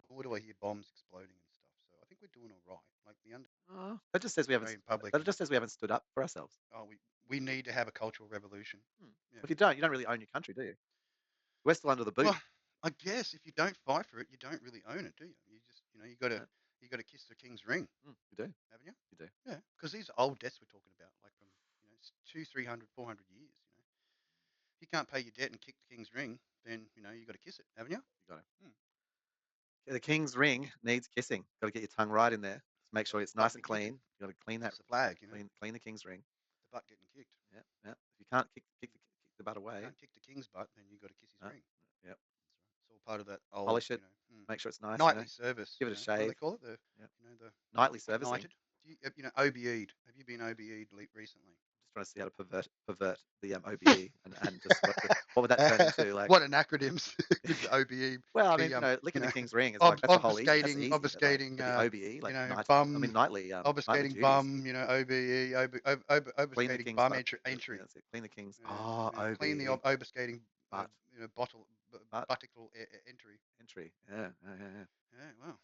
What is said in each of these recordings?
Nor do I hear bombs exploding and stuff. So I think we're doing all right. Like the That just says we haven't. Australian public, That just says we haven't stood up for ourselves. we need to have a cultural revolution. Hmm. Yeah. If you don't really own your country, do you? We're still under the boot. Well, I guess if you don't fight for it, you don't really own it, do you? You just, Yeah. you got to kiss the king's ring, You do. haven't you? You do. Yeah, because these are old debts we're talking about, like from 300, 400 years. If you can't pay your debt and kick the king's ring, then you got to kiss it, haven't you? You got it. Hmm. The king's ring needs kissing. Got to get your tongue right in there. Just make sure it's Butt nice be and kicking. clean. You got to clean that. It's the flag, Clean the king's ring. the butt getting kicked. Yeah. Yeah. If you can't kick the butt away. Can't kick the king's butt, then you got to kiss his ring. Yeah. That's right. It's all part of that old, Polish it. Make sure it's nice. nightly service. Give it a What do they shave. call it? The Yep. the Nightly servicing. knighted. OBE'd. Have you been OBE'd recently? Just trying to see how to pervert the OBE and just what would that turn into? Like What an acronyms. OBE. well, I The, mean, licking the king's ring is like that's a whole easy. That's easy. obfuscating, But the OBE, like bum, nightly obfuscating duties. bum, OBE, Clean the obfuscating king's bum butt. entry. Yeah, that's it. Clean the king's. Clean the OBE obfuscating butt butt butticle entry. entry. Yeah. Yeah, well,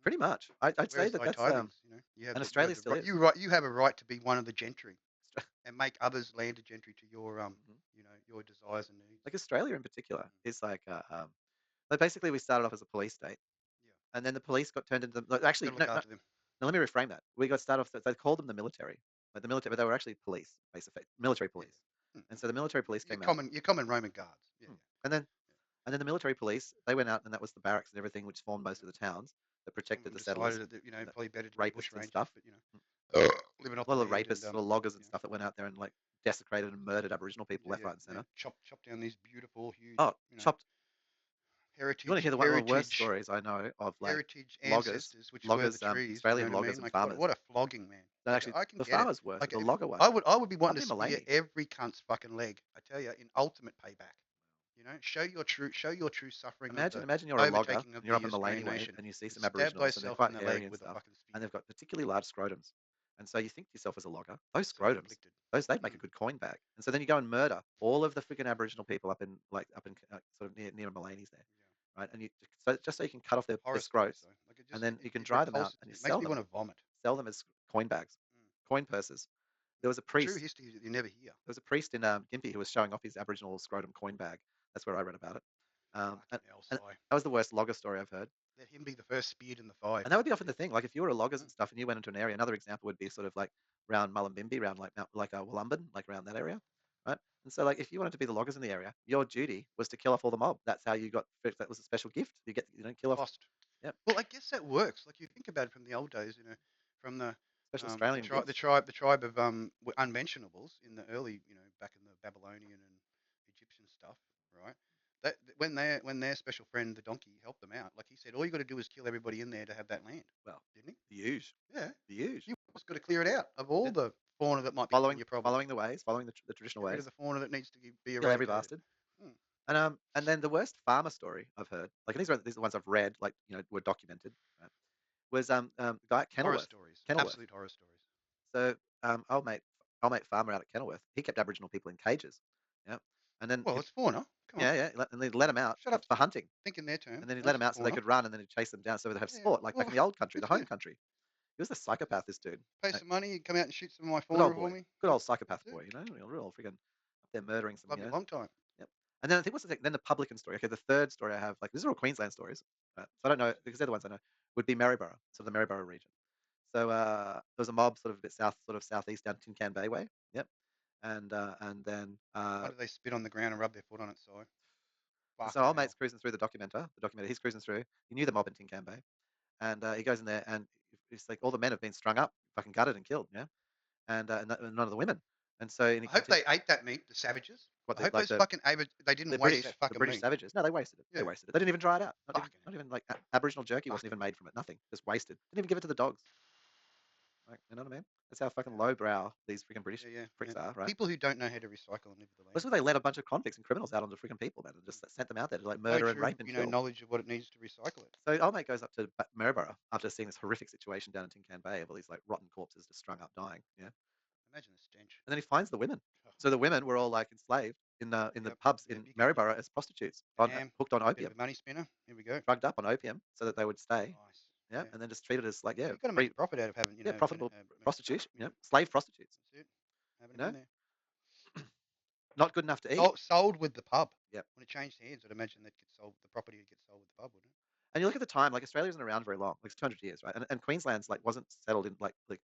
Pretty much. I'd say where's that thy that's tidings? You have and the, Australia still is. you have a right to be one of the gentry and make others landed gentry to your your desires and needs. Like Australia in particular is like basically we started off as a police state, Yeah, and then the police got turned into actually gotta look no. after them. Now let me reframe that. We got started off. They called them the military, like the military, but they were actually police, basically military Yeah, police. And so the military police your came out, common Roman guards. Yeah, and then the military police they went out, and that was the barracks and everything, which formed most of the towns that Some of protected them the settlers, decided that the probably better to be rapists and bushrangers, stuff. but Mm. living off A the lot of land rapists, and a lot of loggers and stuff that went out there and like desecrated and murdered Aboriginal people left, right, and center. chop down these beautiful, huge, Oh, chopped. You want to heritage hear one of the worst stories I know of like heritage loggers, ancestors, which were the trees. You know Australian what I loggers mean? and Like farmers. what a flogging, man. No, Like actually, I can the get it. farmers worse, Like but the logger one. I would be wanting to Up in spear Maleny. every cunt's fucking leg. I tell you, in ultimate payback. Show your true suffering of the Imagine you're a logger overtaking of and you're up the in Maleny Australian way nation. and you see some Stab Aboriginals and they're thyself quite in the hairy leg and with a stuff, fucking spear. and they've got particularly large scrotums. And so you think to yourself as a logger, those So scrotums, conflicted. they'd make a good coin bag. And so then you go and murder all of the freaking Aboriginal people up in sort of near Maleny's there, right? And just so you can cut off their Horror scrotes, stories, though. Like and then you can it dry them out repulses. and you It makes sell me them, want to vomit. as coin bags, Mm. coin purses. There was a True priest. history that you never hear. There was a priest in Gympie who was showing off his Aboriginal scrotum coin bag. That's where I read about it. And Fucking hell, Si. that was the worst logger story I've heard. Let him be the first speared in the thigh. And that would be often the thing. Like if you were a loggers and stuff, and you went into an area, another example would be sort of like around Mullumbimby, around like Wollumben, like around that area, right? And so like if you wanted to be the loggers in the area, your duty was to kill off all the mob. That's how you got. That was a special gift. You don't kill off. Lost. Yep. Well, I guess that works. Like you think about it from the old days, from the Special Australian gifts. the tribe of unmentionables in the early, back in the Babylonian and Egyptian stuff, right? That when their special friend the donkey helped them out, like he said, all you got to do is kill everybody in there to have that land. Well, didn't the huge. he? Yeah. The huge. You just got to clear it out of all the fauna that might be Following your problem. following the ways, following the traditional Get rid ways. of the fauna that needs to be Kill every eradicated. bastard. And then the worst farmer story I've heard, like and these are the ones I've read, like were documented, right, was the guy at Horror Kenilworth. stories. Kenilworth. Absolute horror stories. So old mate farmer out at Kenilworth, he kept Aboriginal people in cages. Yeah, and then Well, it's fauna. Come on. and they'd let them out Shut up. for hunting, Think in their terms. and then he'd let That's them out so they fauna. could run, and then he'd chase them down so they'd have Yeah, sport, like back in the old country, the home yeah. country. He was a psychopath, this dude. Pay some money, you come out and shoot some of my Good fauna old for boy, me. good old psychopath Yeah. boy, real friggin' up there murdering some, Love you a long time. Yep. And then I think what's the thing? Then the publican story. Okay, the third story I have, like these are all Queensland stories, right? So I don't know because they're the ones I know. Would be Maryborough, sort of the Maryborough region. So there was a mob sort of a bit south, sort of southeast down Tin Can Bay way. Yep. And then Why do they spit on the ground and rub their foot on it, Si? so old mate's cruising through the documenter. He's cruising through. He knew the mob in Tin Can Bay, and he goes in there and it's like all the men have been strung up, fucking gutted and killed, yeah, and none of the women. And so and I hope they ate that meat, the savages. I hope those fucking they didn't waste that fucking the British meat. savages. No, they wasted it. They Yeah. wasted it. They didn't even dry it out. Not Fucking even like Aboriginal jerky wasn't even made from it. Nothing. Just wasted. Didn't even give it to the dogs. Like, you know what I mean? That's how fucking lowbrow these freaking British pricks are, right? People who don't know how to recycle and live with the land. That's why they let a bunch of convicts and criminals out onto freaking people, man, and just sent them out there to like murder and rape and kill. Knowledge of what it needs to recycle it. So old mate goes up to Maryborough after seeing this horrific situation down in Tin Can Bay of all these like rotten corpses just strung up dying. Yeah. Imagine the stench. And then he finds the women. So the women were all like enslaved in the Yep. pubs Yep. in You can. Maryborough as prostitutes, Bam. hooked on Bit of opium, a money spinner. Here we go. drugged up on opium so that they would stay. Nice. Yeah, Yeah. and then just treated as like, Well, yeah, you got to make free, a profit out of having, yeah, profitable prostitution, you know, slave prostitutes, that's it. Having you them in know, there. not good enough to eat. Sold with the pub. Yep. When it changed hands, I'd imagine that gets sold. The property would get sold with the pub, wouldn't it? And you look at the time, like Australia isn't around very long, like it's 200 years, right? And Queensland's like wasn't settled in like it's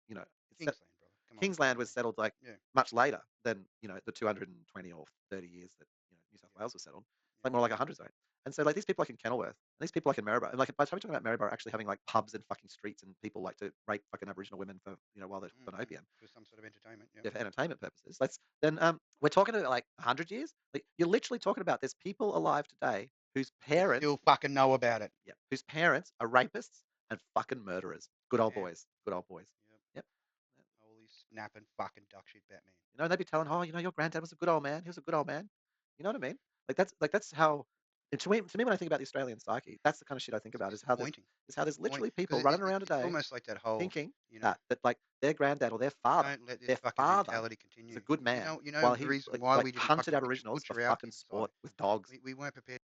Kingsland, brother. Come on, Kingsland was Queensland. settled like Yeah. much later than the 220 or 30 years that New South Yep. Wales was settled. It's Yep. like more like 100, right? And so like these people like in Kenilworth, and these people like in Maryborough, and like by the time we're talking about Maryborough actually having like pubs and fucking streets and people like to rape fucking Aboriginal women for while they're hooked on Mm-hmm. opium, For some sort of entertainment. Yep. yeah, for entertainment purposes. Let's then we're talking about like 100 years. Like you're literally talking about there's people alive today whose That parents, still fucking know about it. yeah, whose parents are rapists and fucking murderers. Good old Damn. boys. Good old boys. Yep. Yep. Holy snapping fucking duck shit, Batman. They'd be telling, "Oh, your granddad was a good old man. He was a good old man." You know what I mean? That's how. And to me, when I think about the Australian psyche, that's the kind of shit I think It's about. disappointing. Is how there's Disappointing literally people because running around it's today almost like that whole, thinking you know, that like their granddad or don't let this their fucking father mentality was a continue. good man You know while the he reason why like we didn't hunted fucking Aboriginals for butcher our fucking kids, Si. sport with dogs. We weren't prepared.